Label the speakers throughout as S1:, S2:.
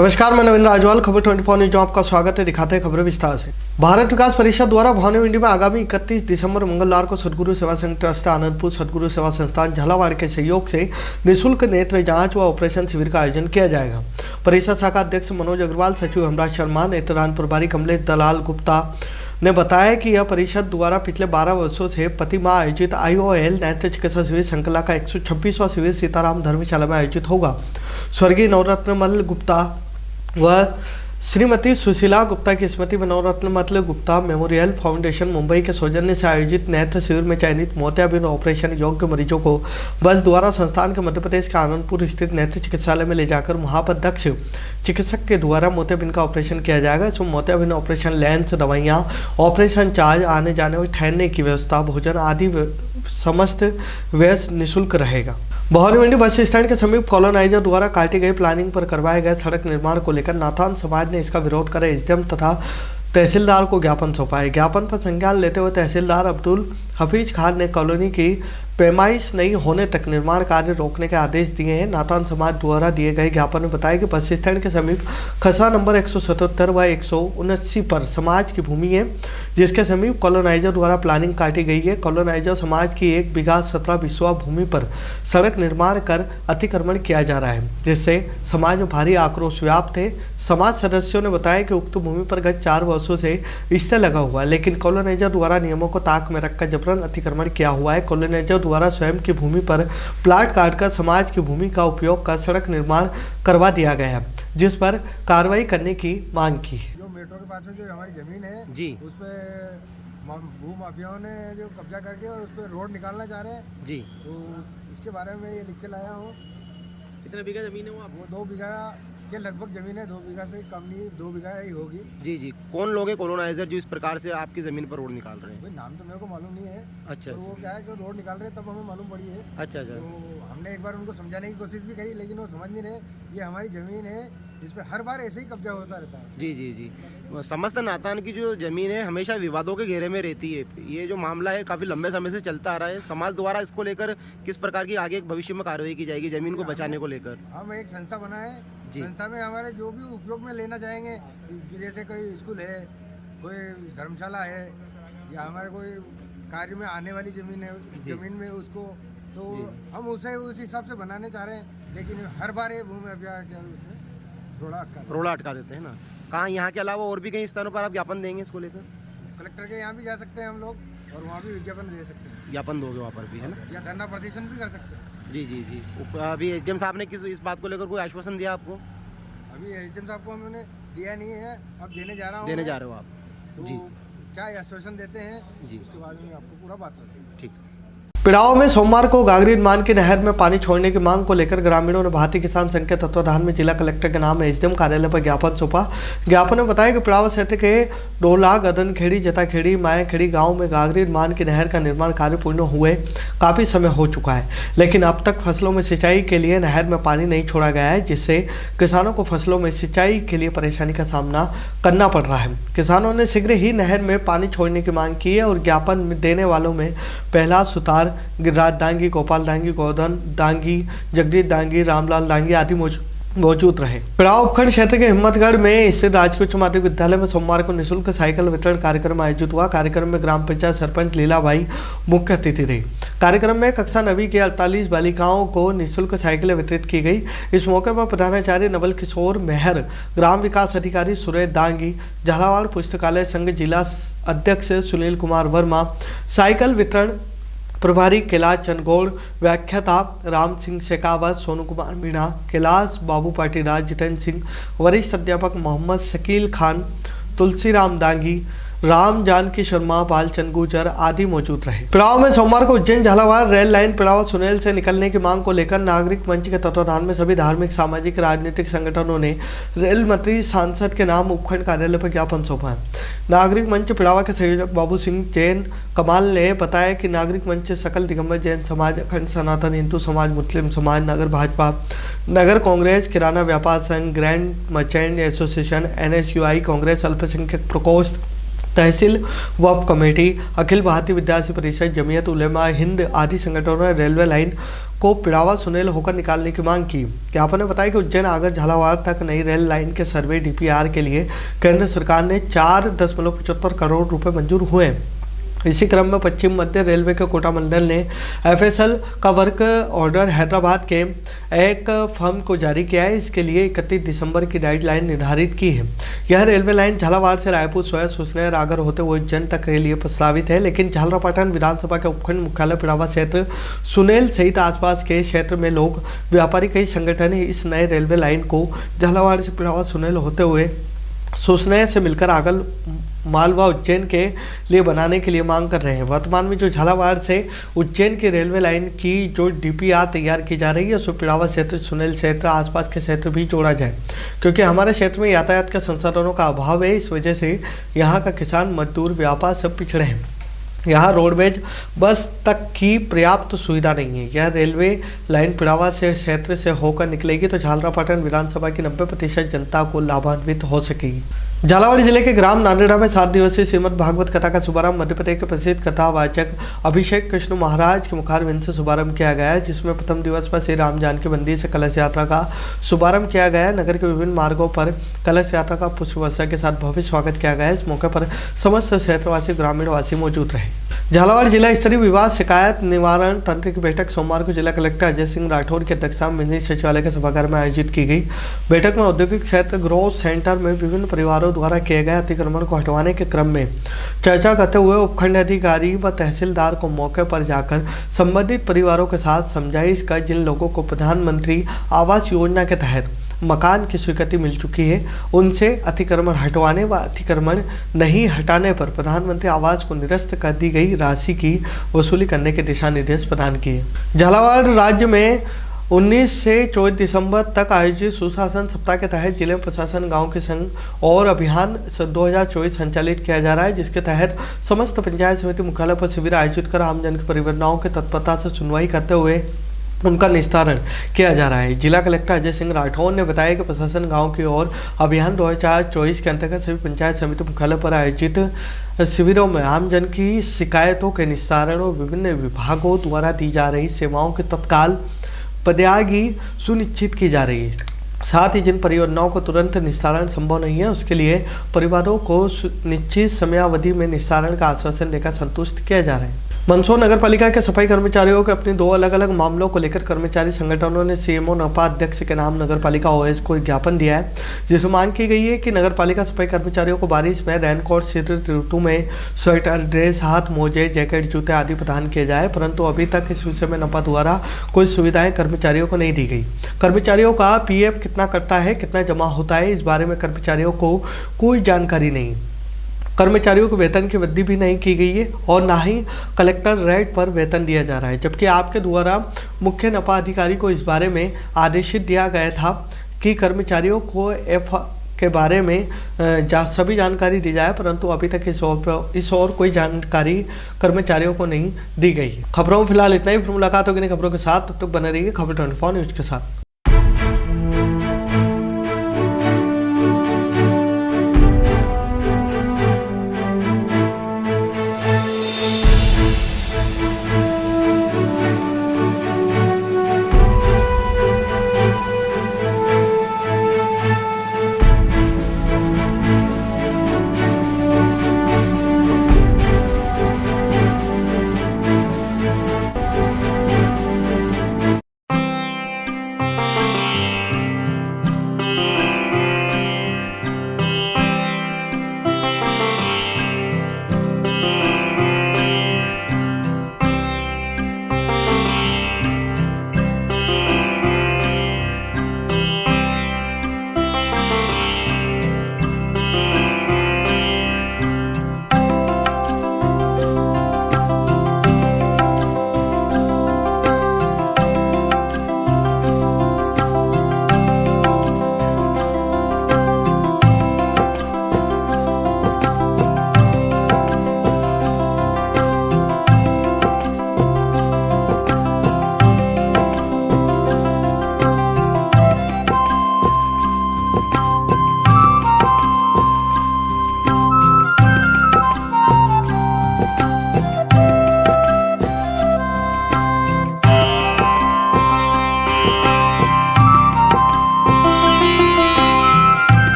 S1: नमस्कार, मैं नवीन राजवाल। खबर 24 न्यूज में आपका स्वागत है। दिखाते हैं खबरें विस्तार से। भारत विकास परिषद द्वारा भानुमंडी में आगामी 31 दिसंबर मंगलवार को सदगुरु सेवा संघ ट्रस्ट आनंदपुर सदगुरु सेवा संस्थान झालावाड़ के सहयोग से निःशुल्क नेत्र जांच व ऑपरेशन शिविर का आयोजन किया जाएगा। परिषद शाखा अध्यक्ष मनोज अग्रवाल, सचिव हेमराज शर्मा, नेत्रदान प्रभारी कमलेश दलाल गुप्ता ने बताया कि यह परिषद द्वारा पिछले 12 वर्षों से प्रति माह आयोजित IOL नेत्र चिकित्सा शिविर श्रृंखला का 126वां शिविर सीताराम धर्मशाला में आयोजित होगा। स्वर्गीय नवरत्नमल गुप्ता व श्रीमती सुशीला गुप्ता की स्मृति में नवरत्नमल गुप्ता मेमोरियल फाउंडेशन मुंबई के सौजन्य से आयोजित नेत्र शिविर में चयनित मोतियाबिंद ऑपरेशन योग्य मरीजों को बस द्वारा संस्थान के मध्य प्रदेश के आनंदपुर स्थित नेत्र चिकित्सालय में ले जाकर वहां पर दक्ष चिकित्सक के द्वारा मोतियाबिंद का ऑपरेशन किया जाएगा। इसमें मोतियाबिंद ऑपरेशन, लेंस, दवाइयाँ, ऑपरेशन चार्ज, आने जाने और ठहरने की व्यवस्था, भोजन आदि समस्त व्यय निःशुल्क रहेगा। भानुमंडी बस स्टैंड के समीप कॉलोनाइजर द्वारा काटी गई प्लानिंग पर करवाए गए सड़क निर्माण को लेकर नाथान समाज ने इसका विरोध कर एसडीएम तथा तहसीलदार को ज्ञापन सौंपा है। ज्ञापन पर संज्ञान लेते हुए तहसीलदार अब्दुल हफीज खान ने कॉलोनी की पैमाइश नहीं होने तक निर्माण कार्य रोकने के आदेश दिए हैं। नाथान समाज द्वारा दिए गए ज्ञापन में बताया कि बस स्टैंड के समीप खसरा नंबर 177 व 179 पर समाज की भूमि है, जिसके समीप कॉलोनाइजर द्वारा प्लानिंग काटी गई है। कॉलोनाइजर समाज की 1 बीघा 17 बिस्वा भूमि पर सड़क निर्माण कर अतिक्रमण किया जा रहा है, जिससे समाज में भारी आक्रोश व्याप्त है। समाज सदस्यों ने बताया कि उक्त भूमि पर गत 4 वर्षों से स्टे लगा हुआ है, लेकिन कॉलोनाइजर द्वारा नियमों को ताक में रखकर जबरन अतिक्रमण किया हुआ है। कॉलोनाइजर द्वारा स्वयं की भूमि पर प्लाट काटकर समाज की भूमि का उपयोग कर सड़क निर्माण करवा दिया गया है, जिस पर कार्रवाई करने की मांग की।
S2: जो मेट्रो के पास में जो हमारी जमीन है जी, उस पर भू माफियाओं ने जो कब्जा करके और उस पर रोड निकालना चाह रहे हैं जी, तो इसके बारे में ये लिख के लाया हूँ।
S3: कितना बीघा जमीन है वो
S2: 2 बीघा के लगभग जमीन है, 2 बीघा से कम नहीं, 2 बीघा ही होगी
S3: जी। जी, कौन लोग हैं कॉलोनाइजर जो इस प्रकार से आपकी जमीन पर रोड निकाल रहे हैं?
S2: भाई नाम तो मेरे को मालूम नहीं है।
S3: अच्छा,
S2: तो वो क्या है कि रोड निकाल रहे हैं तब हमें मालूम पड़ी है।
S3: अच्छा।
S2: तो हमने एक बार उनको समझाने की कोशिश भी करी, लेकिन वो समझ नहीं रहे। ये हमारी जमीन है, इस पर हर बार ऐसे ही कब्जा होता रहता है।
S3: जी जी जी। समस्त नातान की जो जमीन है हमेशा विवादों के घेरे में रहती है। ये जो मामला है काफ़ी लंबे समय से चलता आ रहा है। समाज द्वारा इसको लेकर किस प्रकार की आगे भविष्य में कार्रवाई की जाएगी जमीन को बचाने को लेकर?
S2: हम एक संस्था बनाए, संस्था में हमारे जो भी उपयोग में लेना चाहेंगे, जैसे कोई स्कूल है, कोई धर्मशाला है, या हमारे कोई कार्य में आने वाली जमीन है, जमीन में उसको तो हम उसे उस हिसाब से बनाने चाह रहे हैं, लेकिन हर बार ये भूमि
S3: रोड़ा अटका देते हैं ना। कहाँ यहाँ के अलावा और भी कई स्थानों पर आप ज्ञापन देंगे इसको लेकर?
S2: कलेक्टर के यहाँ भी जा सकते हैं हम लोग, और वहाँ भी विज्ञापन दे सकते हैं।
S3: ज्ञापन दोगे वहाँ पर भी, है ना?
S2: या धरना प्रदर्शन भी कर सकते हैं।
S3: जी जी जी। अभी एसडीएम साहब ने किस इस बात को लेकर कोई आश्वासन दिया आपको?
S2: अभी एसडीएम साहब को हमने दिया नहीं है, अब देने जा रहा हूँ।
S3: देने जा रहे हो आप?
S2: तो
S3: जी।
S2: क्या आश्वासन देते हैं जी, उसके बाद में आपको पूरा बात करेंगे।
S3: ठीक से।
S1: पिड़ाव में सोमवार को गागरीन मान की नहर में पानी छोड़ने की मांग को लेकर ग्रामीणों ने भारतीय किसान संघ के तत्वाधान में जिला कलेक्टर के नाम एसडीएम कार्यालय पर ज्ञापन सौंपा। ज्ञापन में बताया कि पिड़ाव क्षेत्र के डोला, गदनखेड़ी, जताखेड़ी, मायाखेड़ी गांव में गागरीन मान की नहर का निर्माण कार्य पूर्ण हुए काफ़ी समय हो चुका है, लेकिन अब तक फसलों में सिंचाई के लिए नहर में पानी नहीं छोड़ा गया है, जिससे किसानों को फसलों में सिंचाई के लिए परेशानी का सामना करना पड़ रहा है। किसानों ने शीघ्र ही नहर में पानी छोड़ने की मांग की है और ज्ञापन देने वालों में पहला सुतार, गिरिराज डांगी, गोपाल डांगी, गोवर्धन डांगी, जगदीश डांगी, रामलाल डांगी आदि मौजूद रहे। पिड़ाव उपखंड क्षेत्र के हिम्मतगढ़ में स्थित राजकीय उच्च माध्यमिक विद्यालय में सोमवार को निःशुल्क साइकिल वितरण कार्यक्रम आयोजित हुआ। कार्यक्रम में ग्राम पंचायत सरपंच लीलाबाई मुख्य अतिथि रही। कार्यक्रम में कक्षा 9वीं के 48 बालिकाओं को निःशुल्क साइकिलें वितरित की गई। इस मौके पर प्रधानाचार्य नवल किशोर मेहर, ग्राम विकास अधिकारी सुरेश दांगी, झालावाड़ पुस्तकालय संघ जिला अध्यक्ष सुनील कुमार वर्मा, साइकिल वितरण प्रभारी कैलाश चंदगौड़, व्याख्याता राम सिंह शेखावत, सोनू कुमार मीणा, कैलाश बाबू पाटीदार, जितेंद्र सिंह, वरिष्ठ अध्यापक मोहम्मद शकील खान, तुलसीराम दांगी, राम जानकी शर्मा, बालचंद गुजर आदि मौजूद रहे। पिड़ाव में सोमवार को उज्जैन झालावाड़ रेल लाइन पिड़ाव सुनेल से निकलने की मांग को लेकर नागरिक मंच के तत्वाधान में सभी धार्मिक, सामाजिक, राजनीतिक संगठनों ने रेल मंत्री सांसद के नाम उपखंड कार्यालय पर ज्ञापन सौंपा है। नागरिक मंच पिड़ावा के संयोजक बाबू सिंह जैन कमाल ने बताया कि नागरिक मंच सकल दिगंबर जैन समाज, अखंड सनातन हिंदू समाज, मुस्लिम समाज, नगर भाजपा, नगर कांग्रेस, किराना व्यापार संघ, grand merchant association, NSUI Congress, अल्पसंख्यक प्रकोष्ठ, तहसील वक्फ कमेटी, अखिल भारतीय विद्यार्थी परिषद, जमीयत उलेमा हिंद आदि संगठनों ने रेलवे लाइन को पिड़ावा सुनेल होकर निकालने की मांग की। ज्ञापन ने बताया कि उज्जैन आगर झालावाड़ तक नई रेल लाइन के सर्वे डीपीआर के लिए केंद्र सरकार ने 4.75 करोड़ रुपए मंजूर हुए। इसी क्रम में पश्चिम मध्य रेलवे के कोटा मंडल ने एफएसएल का वर्क ऑर्डर हैदराबाद के एक फर्म को जारी किया है। इसके लिए 31 दिसंबर की डेडलाइन निर्धारित की है। यह रेलवे लाइन झालावाड़ से रायपुर सोया सुसनेर आगर होते हुए उज्जैन तक के लिए प्रस्तावित है, लेकिन झालरापाटन विधानसभा के उपखंड मुख्यालय पिड़ावा क्षेत्र सुनेल सहित आसपास के क्षेत्र में लोग, व्यापारी, कई संगठन इस नए रेलवे लाइन को झालावाड़ से पिड़ावा सुनेल होते हुए सुसनेर से मिलकर आगल मालवा उज्जैन के लिए बनाने के लिए मांग कर रहे हैं। वर्तमान में जो झालावाड़ से उज्जैन की रेलवे लाइन की जो डीपीआर तैयार की जा रही है उसमें पिड़ावा क्षेत्र, सुनेल क्षेत्र, आसपास के क्षेत्र भी जोड़ा जाए, क्योंकि हमारे क्षेत्र में यातायात के संसाधनों का अभाव है। इस वजह से यहाँ का किसान, मजदूर, व्यापार सब पिछड़े हैं। यहाँ रोडवेज बस तक की पर्याप्त सुविधा नहीं है। यह रेलवे लाइन पिड़ावा से क्षेत्र से होकर निकलेगी तो झालरापाटन विधानसभा की 90% जनता को लाभान्वित हो सकेगी। झालावाड़ जिले के ग्राम नांदेड़ा में 7 दिवसीय श्रीमद् भागवत कथा का शुभारंभ मध्य प्रदेश के प्रसिद्ध कथावाचक अभिषेक कृष्ण महाराज के मुखारविंद से शुभारंभ किया गया है, जिसमें प्रथम दिवस पर श्री राम जानकी मंदिर से कलश यात्रा का शुभारंभ किया गया है। नगर के विभिन्न मार्गों पर कलश यात्रा का पुष्प वर्षा के साथ भव्य स्वागत किया गया है। इस मौके पर समस्त क्षेत्रवासी, ग्रामीणवासी मौजूद रहे। झालावाड़ जिला स्तरीय विवाद शिकायत निवारण तंत्र की बैठक सोमवार को जिला कलेक्टर अजय सिंह राठौर की अध्यक्षता में मिनी सचिवालय के सभागार में आयोजित की गई। बैठक में औद्योगिक क्षेत्र ग्रोथ सेंटर में विभिन्न परिवारों द्वारा किए गए अतिक्रमण को हटवाने के क्रम में चर्चा करते हुए उपखंड अधिकारी व तहसीलदार को मौके पर जाकर संबंधित परिवारों के साथ समझाइश कर जिन लोगों को प्रधानमंत्री आवास योजना के तहत मकान की स्वीकृति मिल चुकी है उनसे अतिक्रमण हटवाने व अतिक्रमण नहीं हटाने पर प्रधानमंत्री आवास को निरस्त कर दी गई राशि की वसूली करने के दिशा निर्देश प्रदान किए। झालावाड़ राज्य में 19 से 24 दिसंबर तक आयोजित सुशासन सप्ताह के तहत जिले प्रशासन गांव के संग और अभियान 2024 संचालित किया जा रहा है, जिसके तहत समस्त पंचायत समिति मुख्यालय पर शिविर आयोजित कर आमजन की परियोजनाओं की तत्परता से सुनवाई करते हुए उनका निस्तारण किया जा रहा है। जिला कलेक्टर अजय सिंह राठौर ने बताया कि प्रशासन गांव की ओर अभियान 2024 के अंतर्गत सभी पंचायत समिति मुख्यालय पर आयोजित शिविरों में आमजन की शिकायतों के निस्तारण और विभिन्न विभागों द्वारा दी जा रही सेवाओं के तत्काल प्रदायगी सुनिश्चित की जा रही है। साथ ही जिन परियोजनाओं को तुरंत निस्तारण संभव नहीं है उसके लिए परिवारों को निश्चित समयावधि में निस्तारण का आश्वासन देकर संतुष्ट किया जा रहा है। मंदसौर नगर पालिका के सफाई कर्मचारियों के अपने 2 अलग अलग मामलों को लेकर कर्मचारी संगठनों ने सीएमओ नपा अध्यक्ष के नाम नगर पालिका ओएस को ज्ञापन दिया है, जिसमें मांग की गई है कि नगर पालिका सफाई कर्मचारियों को बारिश में रेनकोट, शीत ऋतु में स्वेटर, ड्रेस, हाथ मोजे, जैकेट, जूते आदि प्रदान किए जाए, परंतु अभी तक इस विषय में नपा द्वारा कोई सुविधाएं कर्मचारियों को नहीं दी गई। कर्मचारियों का पीएफ कितना कटता है, कितना जमा होता है, इस बारे में कर्मचारियों को कोई जानकारी नहीं। कर्मचारियों को वेतन की वृद्धि भी नहीं की गई है और ना ही कलेक्टर रेट पर वेतन दिया जा रहा है, जबकि आपके द्वारा मुख्य नपा अधिकारी को इस बारे में आदेशित दिया गया था कि कर्मचारियों को एफ के बारे में सभी जानकारी दी जाए, परंतु अभी तक इस और कोई जानकारी कर्मचारियों को नहीं दी गई है। खबरों में फिलहाल इतना ही। फिर मुलाकात होगी नई खबरों के साथ, तब तक बने रहिए खबर 24 न्यूज के साथ।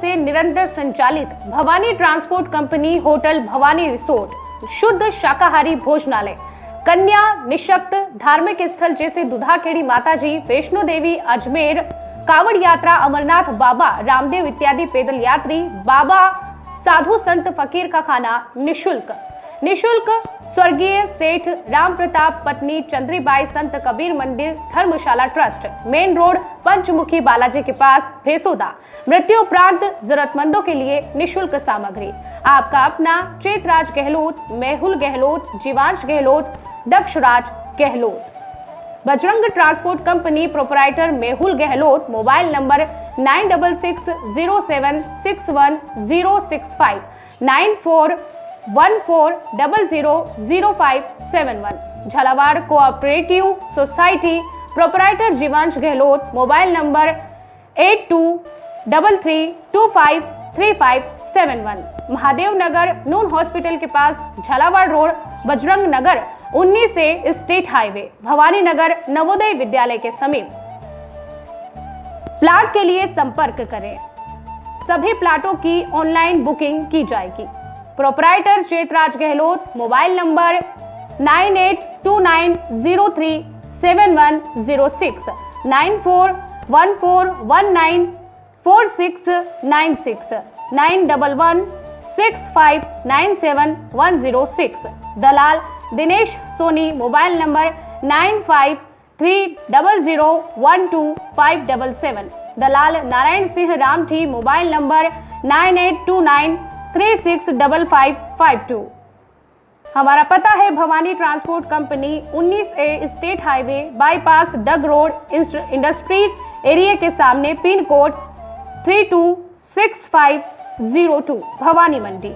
S4: से निरंतर संचालित Bhavani transport company hotel Bhavani resort, शुद्ध शाकाहारी भोजनालय, कन्या निशक्त धार्मिक स्थल जैसे दुधाखेड़ी माताजी, वैष्णो देवी, अजमेर, कावड़ यात्रा, अमरनाथ बाबा, रामदेव इत्यादि पैदल यात्री, बाबा, साधु संत फकीर का खाना निशुल्क स्वर्गीय सेठ राम प्रताप पत्नी चंद्रीबाई संत कबीर मंदिर धर्मशाला ट्रस्ट, मेन रोड पंचमुखी बालाजी के पास, भेसोदा। मृत्यु उपरांत जरूरतमंदों के लिए निशुल्क सामग्री। आपका अपना Chetraj Gehlot, Mehul Gehlot, Jeevansh Gehlot, Dakshraj Gehlot. Bajrang transport company proprietor Mehul Gehlot, mobile number 9660761065, 9414000571। Jhalawar cooperative society proprietor Jeevansh Gehlot, mobile number 8233253571। Mahadev Nagar नून हॉस्पिटल के पास, Jhalawar road, Bajrang Nagar 19 state highway, Bhawani Nagar Navodaya Vidyalaya के समीप। प्लाट के लिए संपर्क करें। सभी प्लाटों की ऑनलाइन बुकिंग की जाएगी। Proprietor Chetraj Gehlot, mobile number 9829037106, 9414194696, 9116597106। दलाल दिनेश सोनी, मोबाइल नंबर 9530012577। दलाल नारायण सिंह रामठी, मोबाइल नंबर 9829365552। हमारा पता है Bhawani transport company 19A state highway bypass Dag road industries area के सामने, पिन कोड 326502, भवानी मंडी।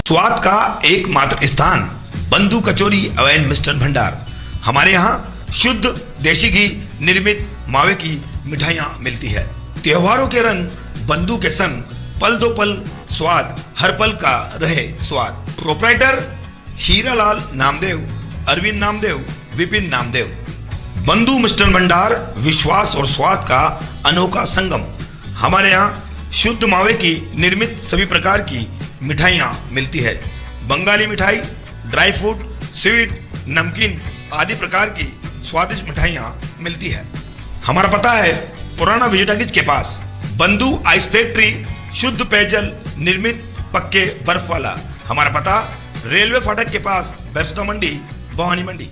S5: स्वाद का एकमात्र स्थान बंधु कचौरी एवं मिष्ठान भंडार। हमारे यहाँ शुद्ध देसी घी निर्मित मावे की मिठाइयाँ मिलती है। त्योहारों के रंग बंधु के संग, पल दो पल स्वाद, हर पल का रहे स्वाद। प्रोपराइटर हीरालाल नामदेव, अरविंद नामदेव, विपिन नामदेव। बंधु मिष्ठान भंडार विश्वास और स्वाद का अनोखा संगम। हमारे यहाँ शुद्ध मावे की निर्मित सभी प्रकार की मिठाइयाँ मिलती है। बंगाली मिठाई, ड्राई फ्रूट, स्वीट, नमकीन आदि प्रकार की स्वादिष्ट मिठाइयाँ मिलती है। हमारा पता है पुराना विजयटागिज के पास, बंधु आइस फैक्ट्री, शुद्ध पेयजल निर्मित पक्के बर्फ वाला। हमारा पता रेलवे फाटक के पास, बैसोदा मंडी, भवानी मंडी।